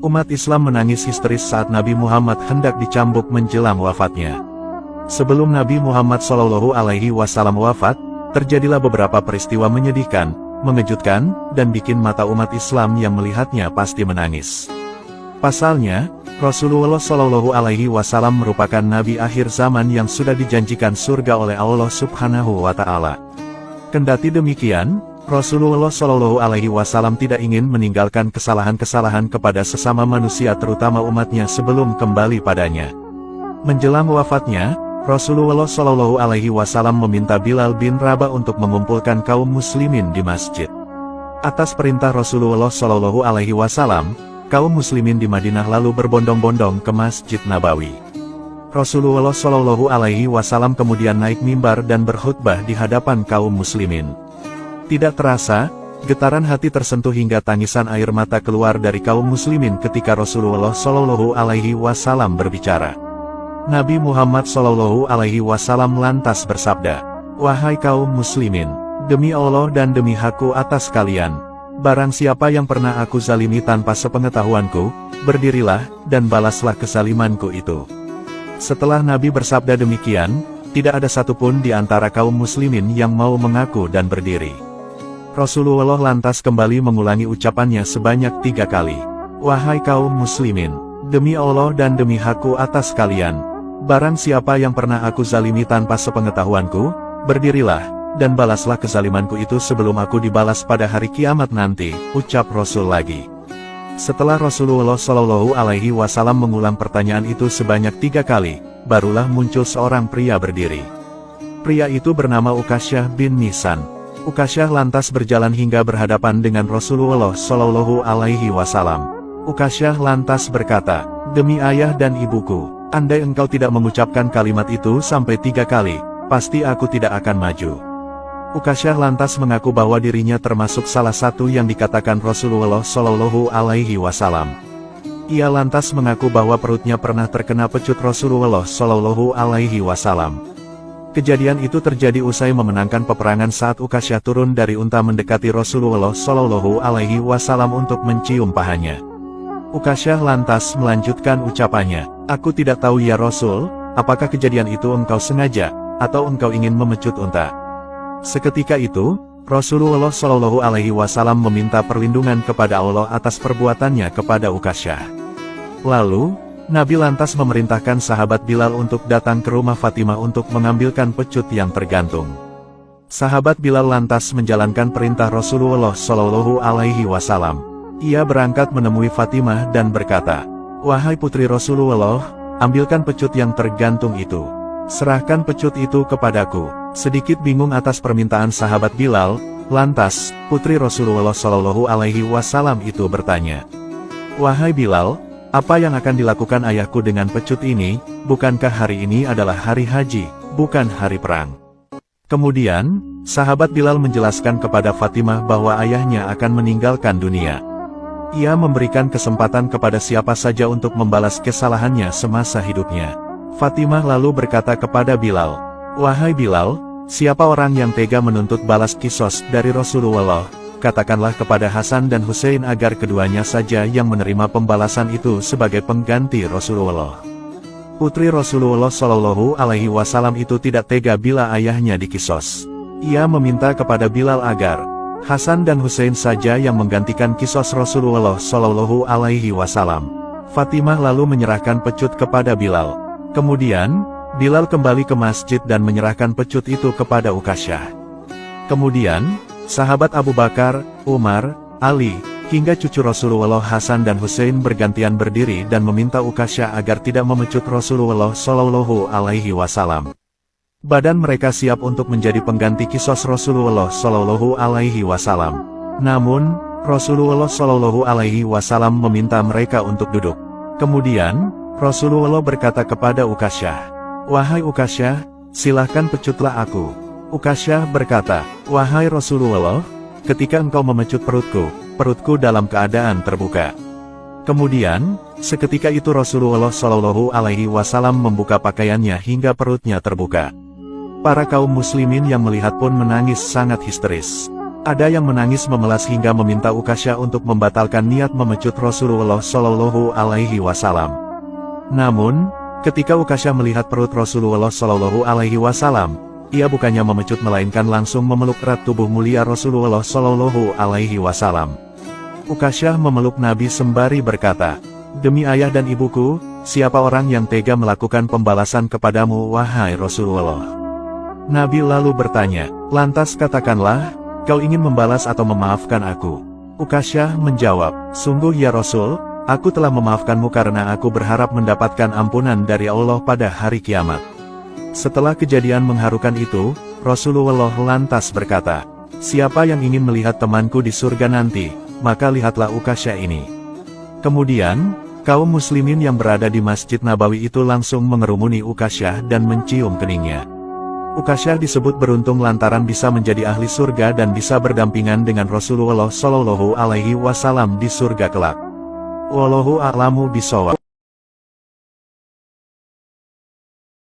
Umat Islam menangis histeris saat Nabi Muhammad hendak dicambuk menjelang wafatnya. Sebelum Nabi Muhammad SAW wafat, terjadilah beberapa peristiwa menyedihkan, mengejutkan, dan bikin mata umat Islam yang melihatnya pasti menangis. Pasalnya, Rasulullah SAW merupakan Nabi akhir zaman yang sudah dijanjikan surga oleh Allah Subhanahu wa Ta'ala. Kendati demikian, Rasulullah SAW tidak ingin meninggalkan kesalahan-kesalahan kepada sesama manusia terutama umatnya sebelum kembali padanya. Menjelang wafatnya, Rasulullah SAW meminta Bilal bin Rabah untuk mengumpulkan kaum muslimin di masjid. Atas perintah Rasulullah SAW, kaum muslimin di Madinah lalu berbondong-bondong ke Masjid Nabawi. Rasulullah SAW kemudian naik mimbar dan berkhutbah di hadapan kaum muslimin. Tidak terasa, getaran hati tersentuh hingga tangisan air mata keluar dari kaum muslimin ketika Rasulullah SAW berbicara. Nabi Muhammad SAW lantas bersabda, "Wahai kaum muslimin, demi Allah dan demi hakku atas kalian, barang siapa yang pernah aku zalimi tanpa sepengetahuanku, berdirilah dan balaslah kezalimanku itu." Setelah Nabi bersabda demikian, tidak ada satupun di antara kaum muslimin yang mau mengaku dan berdiri. Rasulullah lantas kembali mengulangi ucapannya sebanyak 3 kali. "Wahai kaum muslimin, demi Allah dan demi hakku atas kalian, barang siapa yang pernah aku zalimi tanpa sepengetahuanku, berdirilah, dan balaslah kezalimanku itu sebelum aku dibalas pada hari kiamat nanti," ucap Rasul lagi. Setelah Rasulullah SAW mengulang pertanyaan itu sebanyak 3 kali, barulah muncul seorang pria berdiri. Pria itu bernama Ukasyah bin Mihsan. Ukasyah lantas berjalan hingga berhadapan dengan Rasulullah SAW. Ukasyah lantas berkata, "Demi ayah dan ibuku, andai engkau tidak mengucapkan kalimat itu sampai 3 kali, pasti aku tidak akan maju." Ukasyah lantas mengaku bahwa dirinya termasuk salah satu yang dikatakan Rasulullah SAW. Ia lantas mengaku bahwa perutnya pernah terkena pecut Rasulullah SAW. Kejadian itu terjadi usai memenangkan peperangan saat Ukasyah turun dari unta mendekati Rasulullah SAW untuk mencium pahanya. Ukasyah lantas melanjutkan ucapannya, "Aku tidak tahu ya Rasul, apakah kejadian itu engkau sengaja, atau engkau ingin memecut unta?" Seketika itu, Rasulullah SAW meminta perlindungan kepada Allah atas perbuatannya kepada Ukasyah. Lalu, Nabi lantas memerintahkan sahabat Bilal untuk datang ke rumah Fatimah untuk mengambilkan pecut yang tergantung. Sahabat Bilal lantas menjalankan perintah Rasulullah SAW. Ia berangkat menemui Fatimah dan berkata, "Wahai putri Rasulullah, ambilkan pecut yang tergantung itu. Serahkan pecut itu kepadaku." Sedikit bingung atas permintaan sahabat Bilal, lantas, putri Rasulullah SAW itu bertanya, "Wahai Bilal, apa yang akan dilakukan ayahku dengan pecut ini? Bukankah hari ini adalah hari haji, bukan hari perang?" Kemudian, sahabat Bilal menjelaskan kepada Fatimah bahwa ayahnya akan meninggalkan dunia. Ia memberikan kesempatan kepada siapa saja untuk membalas kesalahannya semasa hidupnya. Fatimah lalu berkata kepada Bilal, "Wahai Bilal, siapa orang yang tega menuntut balas kisos dari Rasulullah? Katakanlah kepada Hasan dan Hussein agar keduanya saja yang menerima pembalasan itu sebagai pengganti Rasulullah." Putri Rasulullah SAW itu tidak tega bila ayahnya dikisos. Ia meminta kepada Bilal agar Hasan dan Hussein saja yang menggantikan kisos Rasulullah SAW. Fatimah lalu menyerahkan pecut kepada Bilal. Kemudian, Bilal kembali ke masjid dan menyerahkan pecut itu kepada Ukasyah. Kemudian, sahabat Abu Bakar, Umar, Ali, hingga cucu Rasulullah Hasan dan Hussein bergantian berdiri dan meminta Ukasyah agar tidak memecut Rasulullah SAW. Badan mereka siap untuk menjadi pengganti kisos Rasulullah SAW. Namun, Rasulullah SAW meminta mereka untuk duduk. Kemudian, Rasulullah berkata kepada Ukasyah, "Wahai Ukasyah, silahkan pecutlah aku." Ukasyah berkata, "Wahai Rasulullah, ketika engkau memecut perutku dalam keadaan terbuka." Kemudian, seketika itu Rasulullah SAW membuka pakaiannya hingga perutnya terbuka. Para kaum muslimin yang melihat pun menangis sangat histeris. Ada yang menangis memelas hingga meminta Ukasyah untuk membatalkan niat memecut Rasulullah Shallallahu Alaihi Wasallam. Namun, ketika Ukasyah melihat perut Rasulullah Shallallahu Alaihi Wasallam, ia bukannya memecut melainkan langsung memeluk erat tubuh mulia Rasulullah Shallallahu Alaihi Wasallam. Ukasyah memeluk Nabi sembari berkata, "Demi ayah dan ibuku, siapa orang yang tega melakukan pembalasan kepadamu wahai Rasulullah?" Nabi lalu bertanya, "Lantas katakanlah, kau ingin membalas atau memaafkan aku?" Ukasyah menjawab, "Sungguh ya Rasul, aku telah memaafkanmu karena aku berharap mendapatkan ampunan dari Allah pada hari kiamat." Setelah kejadian mengharukan itu, Rasulullah lantas berkata, "Siapa yang ingin melihat temanku di surga nanti, maka lihatlah Ukasyah ini." Kemudian, kaum muslimin yang berada di Masjid Nabawi itu langsung mengerumuni Ukasyah dan mencium keningnya. Ukasyah disebut beruntung lantaran bisa menjadi ahli surga dan bisa berdampingan dengan Rasulullah Shallallahu Alaihi Wasallam di surga kelak. Wallahu a'lamu bishawab.